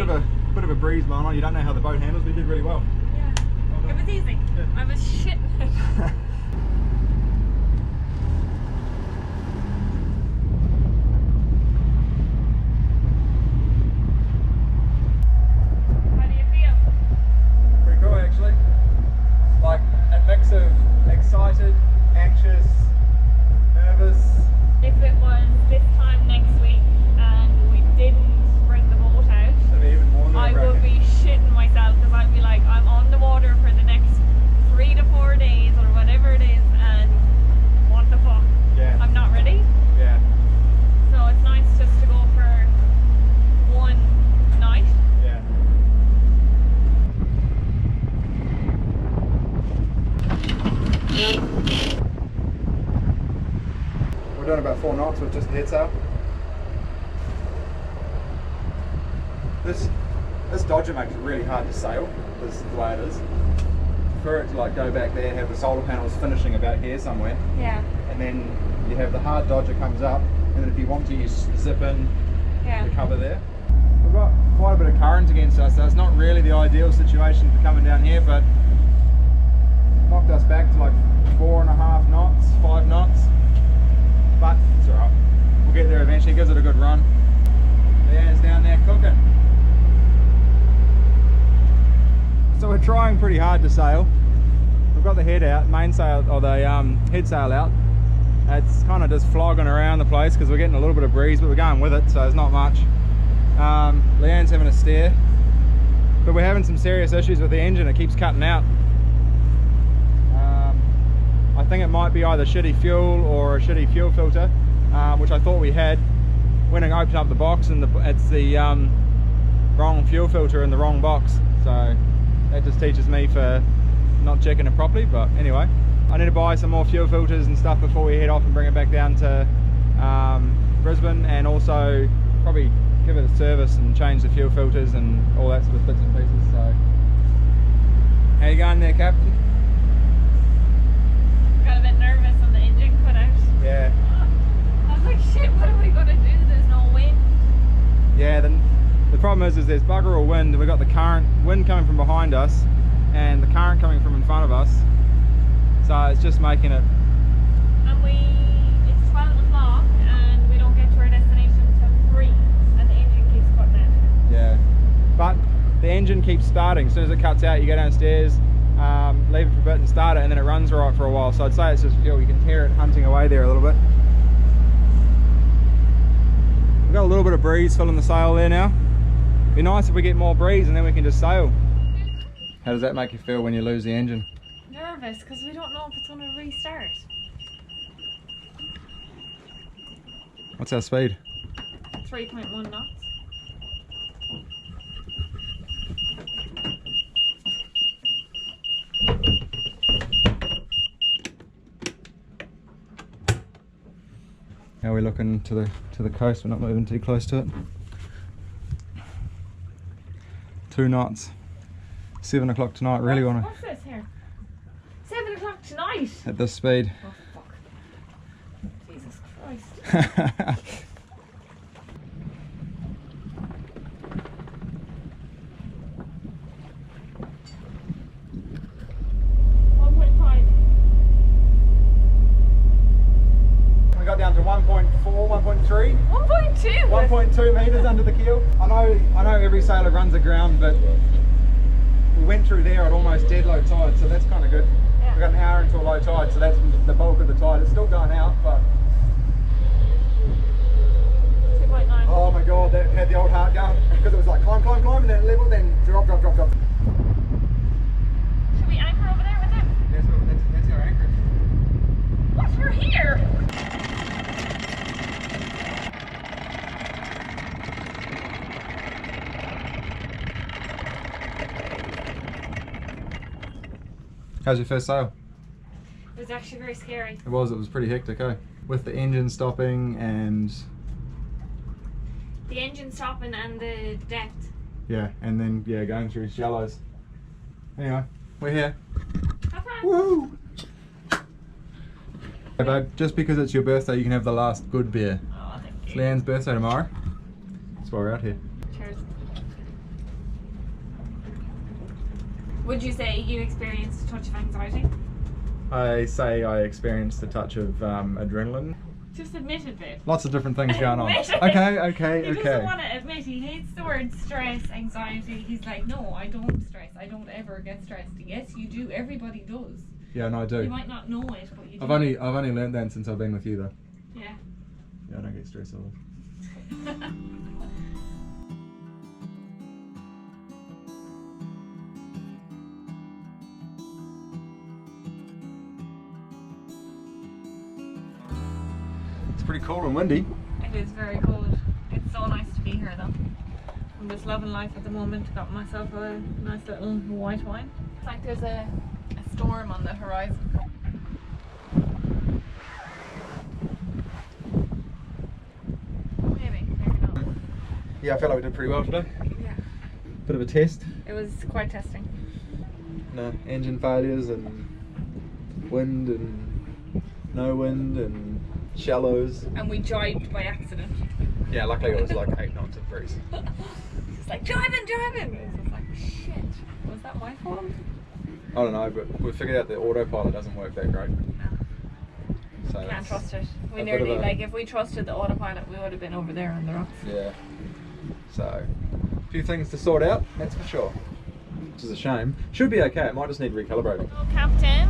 bit of a breeze blowing on. You don't know how the boat handles, but you did really well. Yeah. Well, it was easy. Yeah. I was shitting it. How do you feel? Pretty cool, actually. Like a mix of excited, anxious, nervous. If it was this time next week and we didn't bring the boat out, It'd be even more I nerve-wracking. would be shitting myself because I'd be like, I'm on the water for the next 3 to 4 days or whatever it is, and what the fuck? Yeah. I'm not ready. Yeah. So it's nice just to go for one night. Yeah. We're doing about 4 knots with just head sail. This dodger makes it really hard to sail. This is the way it is. For it to like go back there and have the solar panels finishing about here somewhere, Yeah. and then you have the hard dodger comes up, and then if you want to, you zip in the cover there. We've got quite a bit of current against us, so it's not really the ideal situation for coming down here, but knocked us back to like 4.5 knots, 5 knots. But it's alright. We'll get there eventually. Gives it a good run. Leeann's down there cooking. So we're trying pretty hard to sail. We've got the head out, main sail, or the head sail out. It's kind of just flogging around the place because we're getting a little bit of breeze, but we're going with it, so it's not much. Leeann's having a steer, but we're having some serious issues with the engine. It keeps cutting out. I think it might be either shitty fuel or a shitty fuel filter, which I thought we had when I opened up the box, and it's the wrong fuel filter in the wrong box. So that just teaches me for not checking it properly. But anyway, I need to buy some more fuel filters and stuff before we head off and bring it back down to Brisbane, and also probably give it a service and change the fuel filters and all that sort of bits and pieces. So how you going there, Captain? Got a bit nervous when the engine cut out. Yeah. I was like, shit, what are we gonna do? There's no wind. Yeah, then the problem is there's bugger all wind, and we've got the wind coming from behind us and the current coming from in front of us. So it's just making it. And it's 12 o'clock and we don't get to our destination until 3, and the engine keeps cutting out. Yeah. But the engine keeps starting. As soon as it cuts out, you go downstairs, leave it for a bit and start it, and then it runs right for a while. So I'd say it's just fuel. You can hear it hunting away there a little bit. We've got a little bit of breeze filling the sail there now. Be nice if we get more breeze and then we can just sail. How does that make you feel when you lose the engine? Nervous, because we don't know if it's going to restart. What's our speed? 3.1 knots. How are we looking to the coast? We're not moving too close to it. 2 knots. 7 o'clock tonight. Really want to. What's this here? 7 o'clock tonight. At this speed. Oh fuck! Jesus Christ! 1.5. We got down to 1.4, 1.3. 1.2. 1.2 meters under the keel. I know every sailor runs aground, but we went through there at almost dead low tide, so that's kind of good. Yeah. We've got an hour into a low tide, so that's the bulk of the tide. It's still going out, but 2.9. oh my god, that had the old heart going, because it was like climb, climb, climb, and then level, then drop, drop, drop, drop. Should we anchor over there with them? That's our anchorage. What? We're here. How's your first sail? It was actually very scary. It was pretty hectic, eh? With the engine stopping and... The engine stopping and the depth. yeah, and then, yeah, going through shallows. Anyway, we're here. Have fun. Woo! Hey babe, just because it's your birthday, you can have the last good beer. Oh, thank It's you. Leeann's birthday tomorrow. That's why we're out here. Cheers. Would you say you experienced a touch of anxiety? I say I experienced a touch of adrenaline. Just admit it, babe. Lots of different things going on. Admit it. Okay. He doesn't want to admit. He hates the word stress, anxiety. He's like, no, I don't stress. I don't ever get stressed. Yes, you do. Everybody does. Yeah, no, I do. You might not know it, but you do. I've only learned that since I've been with you, though. Yeah. Yeah, I don't get stressed at all. It's pretty cold and windy. It is very cold. It's so nice to be here, though. I'm just loving life at the moment. Got myself a nice little white wine. It's like there's a storm on the horizon. Maybe. Not. Yeah, I felt like we did pretty well today. Yeah. Bit of a test. It was quite testing. No, engine failures and wind and no wind and shallows. And we jibed by accident. Yeah, luckily it was like 8 knots of breeze. It's like, driving! It was like, shit. Was that my fault? I don't know, but we figured out the autopilot doesn't work that great. No. So Can't that's trust it. We a bit nearly, of a- like, if we trusted the autopilot, we would have been over there on the rocks. Yeah. So, a few things to sort out, that's for sure. Which is a shame. Should be okay, it might just need recalibrating. Well, Captain,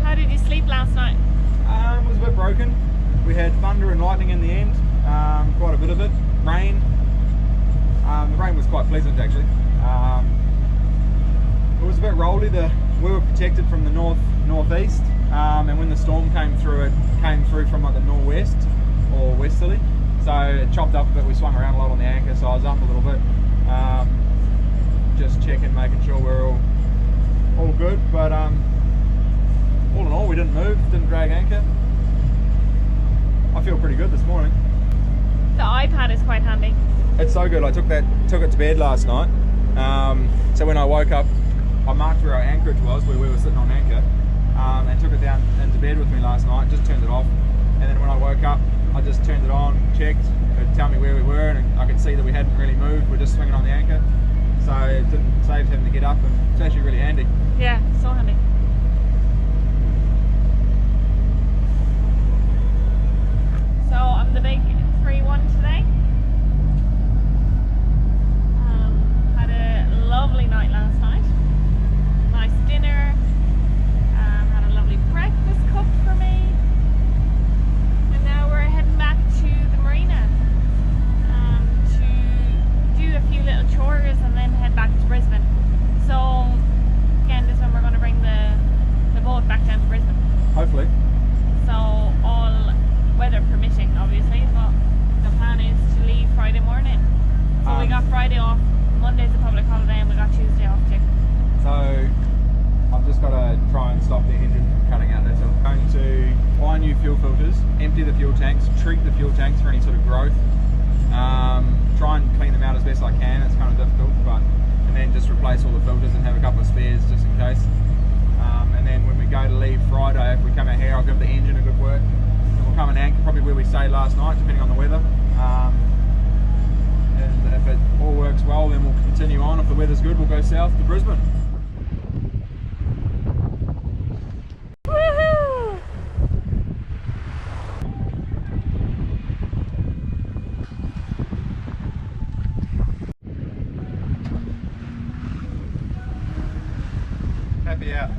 how did you sleep last night? It was a bit broken. We had thunder and lightning in the end, quite a bit of it. Rain. The rain was quite pleasant actually. It was a bit rolly. We were protected from the northeast, and when the storm came through, it came through from like the northwest or westerly. So it chopped up a bit. We swung around a lot on the anchor, so I was up a little bit. Just checking, making sure we're all good. But all in all, we didn't move, didn't drag anchor. I feel pretty good this morning. The iPad is quite handy. It's so good. I took it to bed last night. So when I woke up, I marked where our anchorage was, where we were sitting on anchor, and took it down into bed with me last night. Just turned it off, and then when I woke up, I just turned it on, checked. It'd tell me where we were, and I could see that we hadn't really moved. We're just swinging on the anchor, so it didn't save having to get up, and it's actually really handy. Yeah, so handy. So I'm the big 3-1 today. Had a lovely night last night. Nice dinner. Had a lovely breakfast cooked for me. And now we're heading back to the marina to do a few little chores and then head back to Brisbane. So again, this one we're going to bring the boat back down to Brisbane. Hopefully. So all weather permitting, obviously, but the plan is to leave Friday morning. So we got Friday off, Monday's a public holiday, and we got Tuesday off too. So I've just got to try and stop the engine from cutting out. That's all. Going to buy new fuel filters, empty the fuel tanks, treat the fuel tanks for any sort of growth. Try and clean them out as best I can. It's kind of difficult, but and then just replace all the filters and have a couple of spares just in case. And then when we go to leave Friday, if we come out here, I'll give the engine a good work. And we'll come and anchor probably where we stayed last night, depending on the weather. And if it all works well, then we'll continue on. If the weather's good, we'll go south to Brisbane. Woohoo! Happy out.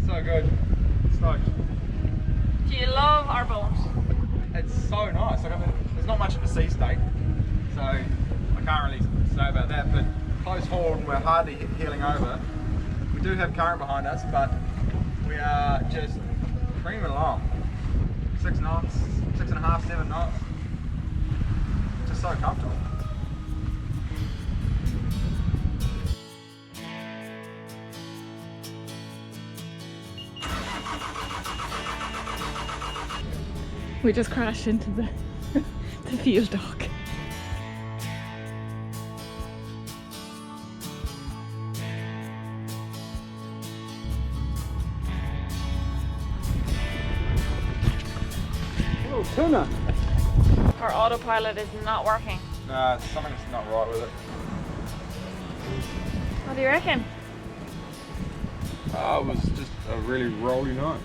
So good. Stoked. Do you love our boat? It's so nice. Like, I mean, there's not much of a sea state, so I can't really say about that, but close haul and we're hardly heeling over. We do have current behind us, but we are just creaming along. 6 knots, 6.5, 7 knots. Just so comfortable. We just crashed into the fuel dock. Oh, tuna! Our autopilot is not working. Nah, something's not right with it. What do you reckon? It was just a really rolly night.